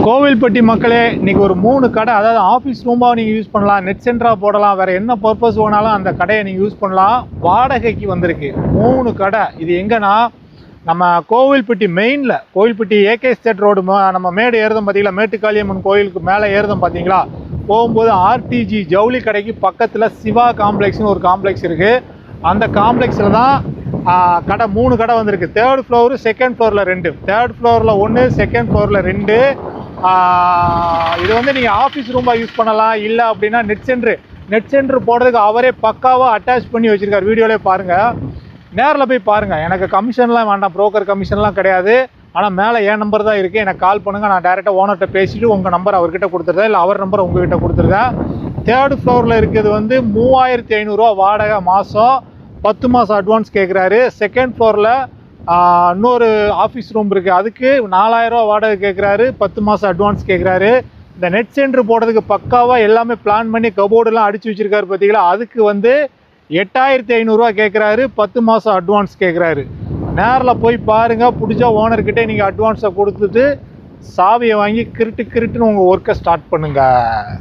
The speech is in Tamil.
கோவில்பட்டி மக்களே, இன்றைக்கி ஒரு 3 கடை, அதாவது ஆஃபீஸ் ரூமாக நீங்கள் யூஸ் பண்ணலாம், நெட் சென்டராக போடலாம், வேறு என்ன பர்பஸ் வேணாலும் அந்த கடையை நீங்கள் யூஸ் பண்ணலாம். வாடகைக்கு வந்திருக்கு 3 கடை. இது எங்கன்னா நம்ம கோவில்பட்டி மெயினில், கோவில்பட்டி ஏகே ஸ்டேட் ரோடு நம்ம மேடு ஏறுதோம் பார்த்தீங்களா, மேட்டுக்காளியம்மன் கோயிலுக்கு மேலே ஏறுதோம் பார்த்தீங்களா, போகும்போது ஆர்டிஜி ஜவுளி கடைக்கு பக்கத்தில் சிவா காம்ப்ளெக்ஸ்னு ஒரு காம்ப்ளெக்ஸ் இருக்குது. அந்த காம்ப்ளெக்ஸில் தான் கடை 3 கடை வந்திருக்கு. 3rd ஃப்ளோரு, 2nd ஃப்ளோரில் 2, 3rd ஃப்ளோரில் 1, 2nd ஃப்ளோரில் 2. இது வந்து நீங்கள் ஆஃபீஸ் ரூமாக யூஸ் பண்ணலாம். இல்லை அப்படின்னா நெட் சென்ட்ரு போடுறதுக்கு அவரே பக்காவாக அட்டாச் பண்ணி வச்சுருக்கார். வீடியோவிலே பாருங்கள், நேரில் போய் பாருங்கள். எனக்கு கமிஷன்லாம் வேண்டாம், ப்ரோக்கர் கமிஷன்லாம் கிடையாது. ஆனால் மேலே என் நம்பர் தான் இருக்குது, எனக்கு கால் பண்ணுங்கள். நான் டேரெக்டாக ஓனர்கிட்ட பேசிவிட்டு உங்கள் நம்பர் அவர்கிட்ட கொடுத்துருதேன், இல்லை அவர் நம்பர் உங்கள்கிட்ட கொடுத்துருதேன். 3rd ஃப்ளோரில் இருக்கிறது வந்து 3500 வாடகை மாதம், 10 மாதம் அட்வான்ஸ் கேட்குறாரு. 2nd ஃப்ளோரில் இன்னொரு ஆஃபீஸ் ரூம் இருக்குது, அதுக்கு 4000 வாடகை கேட்குறாரு, 10 மாதம் அட்வான்ஸ் கேட்குறாரு. இந்த நெட் சென்ட்ரு போடுறதுக்கு பக்காவாக எல்லாமே பிளான் பண்ணி கபோர்டெலாம் அடித்து வச்சுருக்காரு பார்த்தீங்களா, அதுக்கு வந்து 8500 கேட்குறாரு, 10 மாதம் அட்வான்ஸ் கேட்குறாரு. நேரில் போய் பாருங்கள், பிடிச்சா ஓனர்கிட்டே நீங்கள் அட்வான்ஸை கொடுத்துட்டு சாவியை வாங்கி கிருட்டுன்னு உங்கள் ஒர்க்கை ஸ்டார்ட் பண்ணுங்கள்.